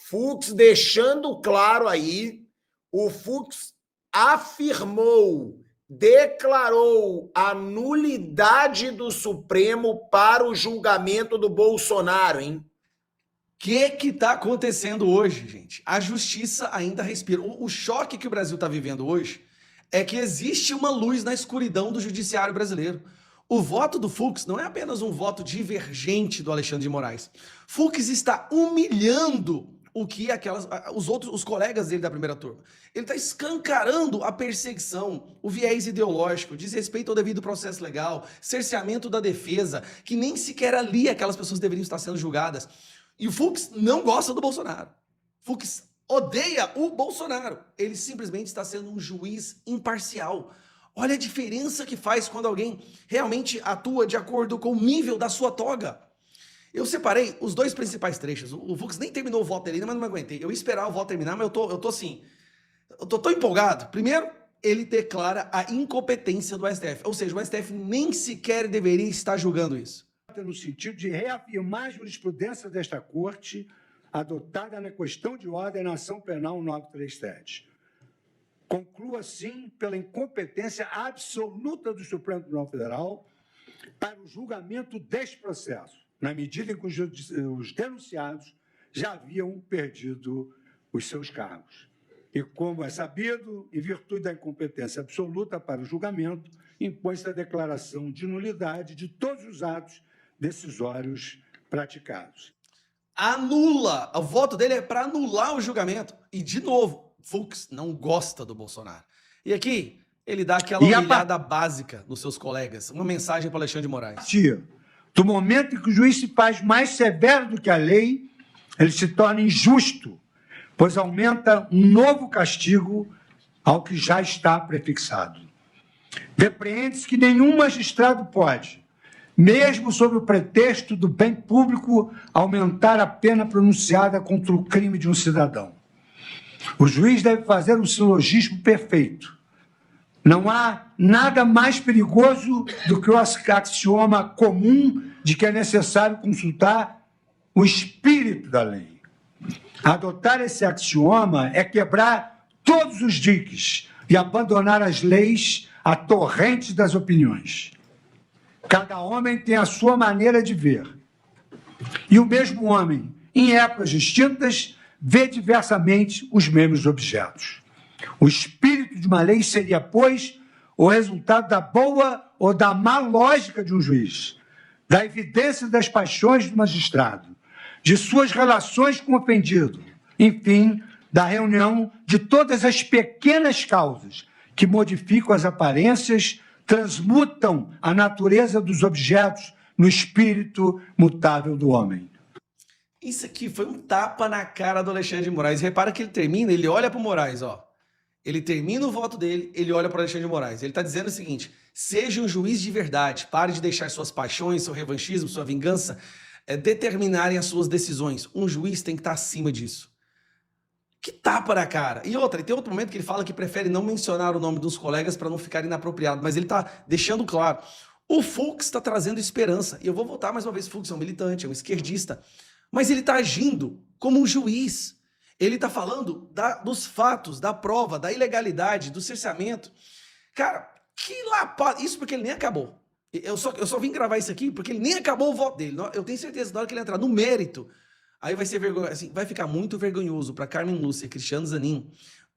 Fux deixando claro aí, o Fux afirmou, declarou a nulidade do Supremo para o julgamento do Bolsonaro, hein? O que está acontecendo hoje, gente? A justiça ainda respira. O choque que o Brasil está vivendo hoje é que existe uma luz na escuridão do judiciário brasileiro. O voto do Fux não é apenas um voto divergente do Alexandre de Moraes. Fux está humilhando o que os colegas dele da primeira turma. Ele está escancarando a perseguição, o viés ideológico, desrespeito ao devido processo legal, cerceamento da defesa, que nem sequer ali aquelas pessoas deveriam estar sendo julgadas. E o Fux não gosta do Bolsonaro. Fux odeia o Bolsonaro. Ele simplesmente está sendo um juiz imparcial. Olha a diferença que faz quando alguém realmente atua de acordo com o nível da sua toga. Eu separei os dois principais trechos. O Fux nem terminou o voto dele, mas não me aguentei. Eu ia esperar o voto terminar, mas eu tô assim... Eu tô tão empolgado. Primeiro, ele declara a incompetência do STF. Ou seja, o STF nem sequer deveria estar julgando isso. No sentido de reafirmar a jurisprudência desta Corte adotada na questão de ordem na ação penal 937. Concluo, assim, pela incompetência absoluta do Supremo Tribunal Federal para o julgamento deste processo, na medida em que os denunciados já haviam perdido os seus cargos. E, como é sabido, em virtude da incompetência absoluta para o julgamento, impõe-se a declaração de nulidade de todos os atos decisórios praticados. Anula! O voto dele é para anular o julgamento. E, de novo, Fux não gosta do Bolsonaro. E aqui, ele dá aquela humilhada básica nos seus colegas. Uma mensagem para Alexandre de Moraes. Do momento em que o juiz se faz mais severo do que a lei, ele se torna injusto, pois aumenta um novo castigo ao que já está prefixado. Depreende-se que nenhum magistrado pode, mesmo sob o pretexto do bem público, aumentar a pena pronunciada contra o crime de um cidadão. O juiz deve fazer um silogismo perfeito. Não há nada mais perigoso do que o axioma comum de que é necessário consultar o espírito da lei. Adotar esse axioma é quebrar todos os diques e abandonar as leis à torrente das opiniões. Cada homem tem a sua maneira de ver. E o mesmo homem, em épocas distintas, vê diversamente os mesmos objetos. O espírito de uma lei seria, pois, o resultado da boa ou da má lógica de um juiz, da evidência das paixões do magistrado, de suas relações com o ofendido, enfim, da reunião de todas as pequenas causas que modificam as aparências, transmutam a natureza dos objetos no espírito mutável do homem. Isso aqui foi um tapa na cara do Alexandre de Moraes. Repara que ele termina, ele olha para o Moraes, ó. Ele termina o voto dele, ele olha para o Alexandre de Moraes. Ele está dizendo o seguinte: seja um juiz de verdade, pare de deixar suas paixões, seu revanchismo, sua vingança determinarem as suas decisões. Um juiz tem que estar acima disso. Que tapa na cara. E tem outro momento que ele fala que prefere não mencionar o nome dos colegas para não ficar inapropriado, mas ele está deixando claro. O Fux está trazendo esperança. E eu vou voltar mais uma vez, Fux é um militante, é um esquerdista. Mas ele está agindo como um juiz. Ele está falando dos fatos, da prova, da ilegalidade, do cerceamento. Cara, que lapada. Isso porque ele nem acabou. Eu só vim gravar isso aqui porque ele nem acabou o voto dele. Eu tenho certeza que na hora que ele entrar no mérito, aí vai ser assim, vai ficar muito vergonhoso para Carmen Lúcia e Cristiano Zanin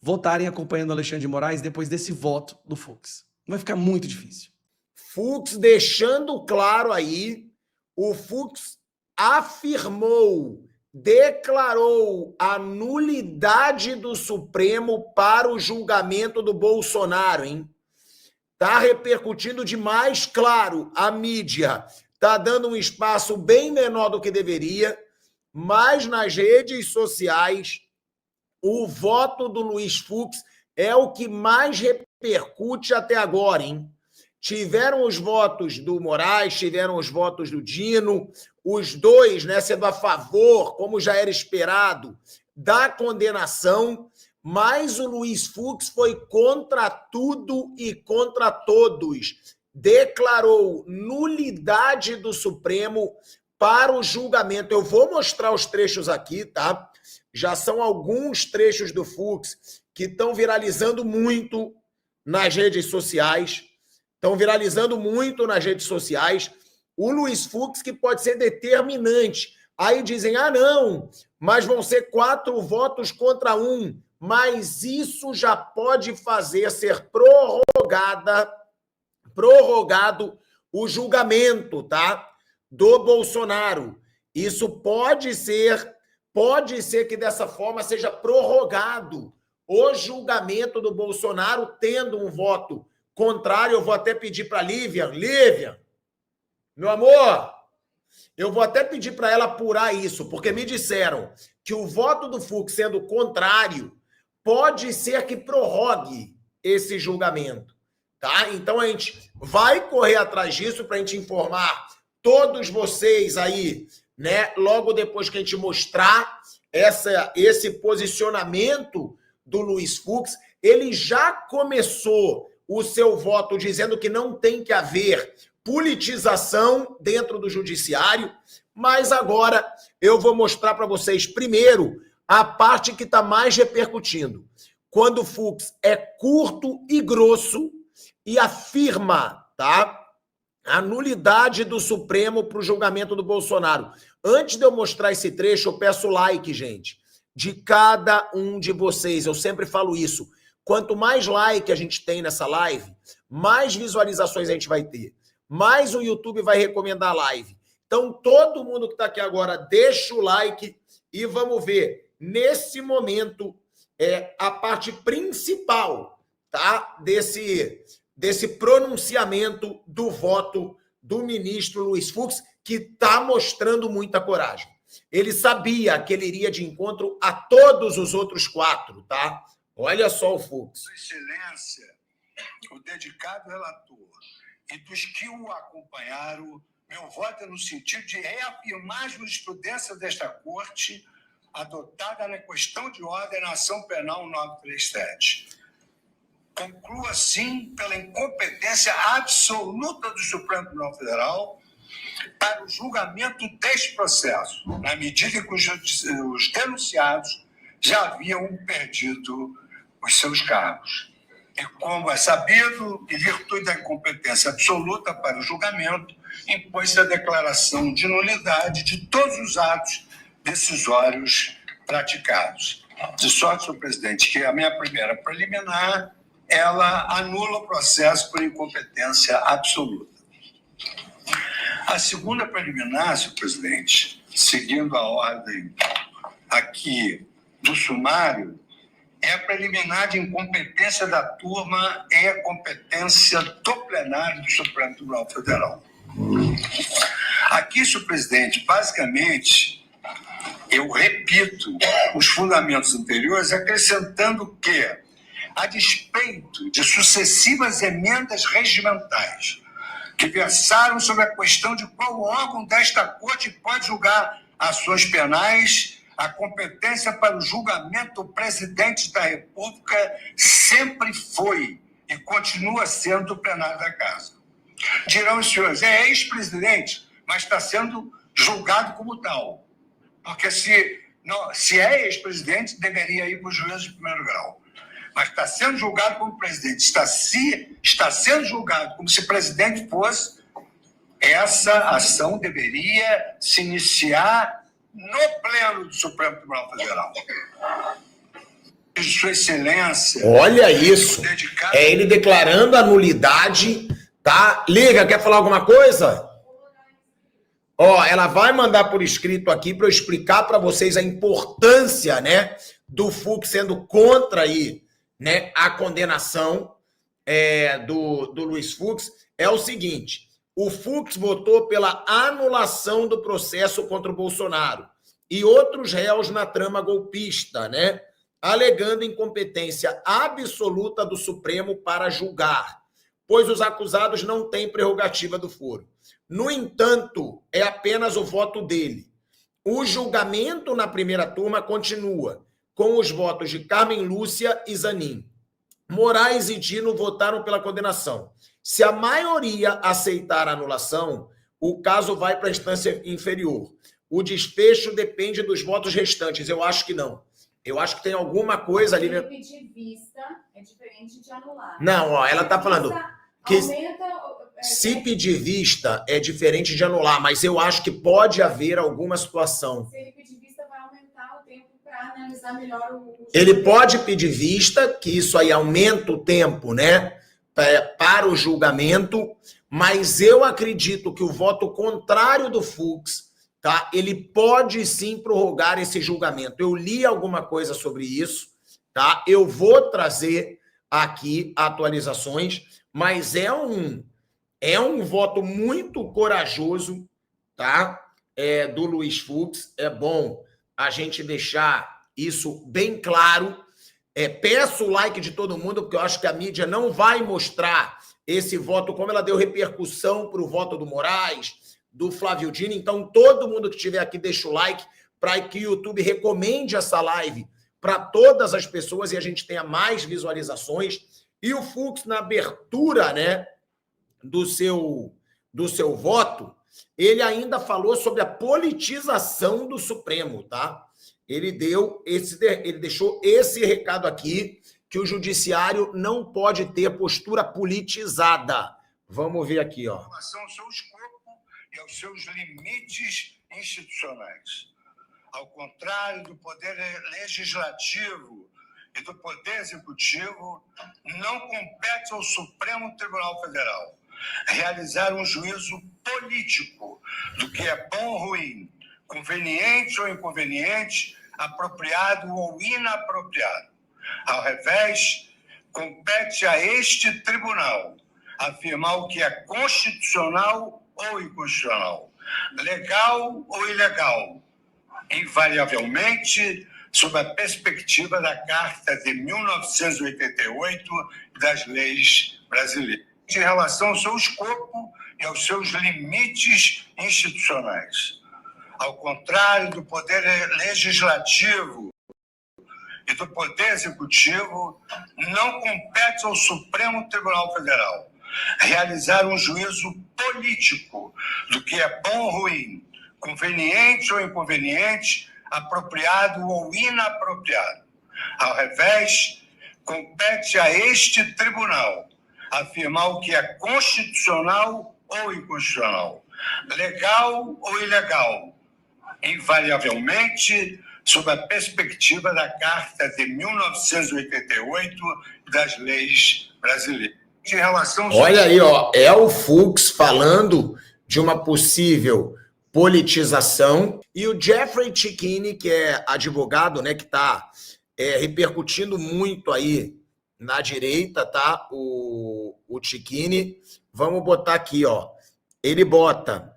votarem acompanhando o Alexandre de Moraes depois desse voto do Fux. Vai ficar muito difícil. Fux deixando claro aí, o Fux afirmou, declarou a nulidade do Supremo para o julgamento do Bolsonaro, hein? Tá repercutindo demais, claro, a mídia tá dando um espaço bem menor do que deveria, mas nas redes sociais, o voto do Luiz Fux é o que mais repercute até agora, hein? Tiveram os votos do Moraes, tiveram os votos do Dino, os dois, né, sendo a favor, como já era esperado, da condenação, mas o Luiz Fux foi contra tudo e contra todos. Declarou nulidade do Supremo para o julgamento. Eu vou mostrar os trechos aqui, tá? Já são alguns trechos do Fux que estão viralizando muito nas redes sociais. Estão viralizando muito nas redes sociais. O Luiz Fux, que pode ser determinante. Aí dizem, não, mas vão ser 4 votos contra 1. Mas isso já pode fazer ser prorrogado o julgamento, tá? Do Bolsonaro. Isso pode ser que dessa forma seja prorrogado o julgamento do Bolsonaro, tendo um voto contrário. Eu vou até pedir para Lívia, meu amor, eu vou até pedir para ela apurar isso, porque me disseram que o voto do Fux sendo contrário pode ser que prorrogue esse julgamento, tá? Então a gente vai correr atrás disso para a gente informar todos vocês aí, né? Logo depois que a gente mostrar esse posicionamento do Luiz Fux, ele já começou o seu voto dizendo que não tem que haver politização dentro do judiciário, mas agora eu vou mostrar para vocês primeiro a parte que está mais repercutindo. Quando o Fux é curto e grosso e afirma, tá, a nulidade do Supremo para o julgamento do Bolsonaro. Antes de eu mostrar esse trecho, eu peço like, gente, de cada um de vocês. Eu sempre falo isso. Quanto mais like a gente tem nessa live, mais visualizações a gente vai ter. Mais o YouTube vai recomendar a live. Então, todo mundo que está aqui agora, deixa o like e vamos ver. Nesse momento, a parte principal, tá, desse pronunciamento do voto do ministro Luiz Fux, que está mostrando muita coragem. Ele sabia que ele iria de encontro a todos os outros 4, tá? Olha só o Fux. Sua Excelência, o dedicado relator e dos que o acompanharam, meu voto é no sentido de reafirmar a jurisprudência desta Corte adotada na questão de ordem na ação penal 937. Concluo, assim, pela incompetência absoluta do Supremo Tribunal Federal para o julgamento deste processo, na medida em que os denunciados já haviam perdido os seus cargos. E como é sabido, em virtude da incompetência absoluta para o julgamento, impôs-se a declaração de nulidade de todos os atos decisórios praticados. De sorte, senhor presidente, que a minha primeira preliminar, ela anula o processo por incompetência absoluta. A segunda preliminar, senhor presidente, seguindo a ordem aqui do sumário, é a preliminar de incompetência da turma e a competência do plenário do Supremo Tribunal Federal. Aqui, senhor presidente, basicamente, eu repito os fundamentos anteriores, acrescentando que, a despeito de sucessivas emendas regimentais que versaram sobre a questão de qual órgão desta Corte pode julgar ações penais, a competência para o julgamento do presidente da República sempre foi e continua sendo o plenário da Casa. Dirão os senhores, é ex-presidente, mas está sendo julgado como tal. Porque se é ex-presidente, deveria ir para o juízo de primeiro grau. Mas está sendo julgado como presidente. Está sendo julgado como se presidente fosse. Essa ação deveria se iniciar no Pleno do Supremo Tribunal Federal. Sua Excelência... Olha isso. É ele declarando a nulidade, tá? Liga, quer falar alguma coisa? Ela vai mandar por escrito aqui para eu explicar para vocês a importância, né, do Fux sendo contra aí, né, a condenação do Luiz Fux. É o seguinte, o Fux votou pela anulação do processo contra o Bolsonaro e outros réus na trama golpista, né, alegando incompetência absoluta do Supremo para julgar, pois os acusados não têm prerrogativa do foro. No entanto, é apenas o voto dele. O julgamento na primeira turma continua, com os votos de Carmen Lúcia e Zanin. Moraes e Dino votaram pela condenação. Se a maioria aceitar a anulação, o caso vai para a instância inferior. O desfecho depende dos votos restantes. Eu acho que não. Eu acho que tem alguma coisa ali... Se pedir vista, é diferente de anular. Não, ó, ela está falando que aumenta, se pedir vista é diferente de anular, mas eu acho que pode haver alguma situação. Se ele pedir vista, vai aumentar o tempo para analisar melhor o... Ele pode pedir vista, que isso aí aumenta o tempo, né, para o julgamento, mas eu acredito que o voto contrário do Fux, tá, ele pode sim prorrogar esse julgamento. Eu li alguma coisa sobre isso, tá? Eu vou trazer aqui atualizações, mas é um voto muito corajoso, tá? Do Luiz Fux. É bom a gente deixar isso bem claro. Peço o like de todo mundo, porque eu acho que a mídia não vai mostrar esse voto, como ela deu repercussão para o voto do Moraes, do Flávio Dino. Então, todo mundo que estiver aqui, deixa o like para que o YouTube recomende essa live para todas as pessoas e a gente tenha mais visualizações. E o Fux, na abertura, né, do seu voto, ele ainda falou sobre a politização do Supremo, tá? Ele deixou esse recado aqui, que o judiciário não pode ter postura politizada. Vamos ver aqui, ó. Em relação ao seu escopo e aos seus limites institucionais. Ao contrário do poder legislativo e do poder executivo, não compete ao Supremo Tribunal Federal realizar um juízo político do que é bom ou ruim, conveniente ou inconveniente, apropriado ou inapropriado. Ao revés, compete a este tribunal afirmar o que é constitucional ou inconstitucional, legal ou ilegal, invariavelmente sob a perspectiva da Carta de 1988 das leis brasileiras. Em relação ao seu escopo e aos seus limites institucionais. Ao contrário do poder legislativo e do poder executivo, não compete ao Supremo Tribunal Federal realizar um juízo político do que é bom ou ruim, conveniente ou inconveniente, apropriado ou inapropriado. Ao revés, compete a este tribunal afirmar o que é constitucional ou inconstitucional, legal ou ilegal, invariavelmente sob a perspectiva da Carta de 1988 das leis brasileiras. Em relação ao... Olha aí, ó, é o Fux falando de uma possível politização, e o Jeffrey Cicchini, que é advogado, né, que está repercutindo muito aí na direita, tá? O Cicchini, vamos botar aqui, ó. Ele bota: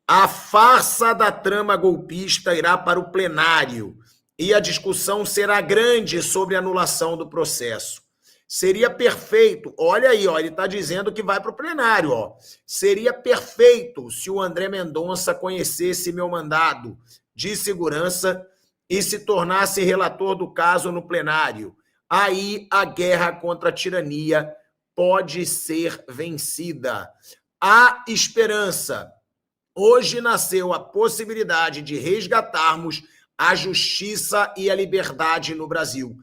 a farsa da trama golpista irá para o plenário e a discussão será grande sobre a anulação do processo. Seria perfeito, olha aí, ó, ele está dizendo que vai para o plenário, ó. Seria perfeito se o André Mendonça conhecesse meu mandado de segurança e se tornasse relator do caso no plenário. Aí a guerra contra a tirania pode ser vencida. Há esperança. Hoje nasceu a possibilidade de resgatarmos a justiça e a liberdade no Brasil.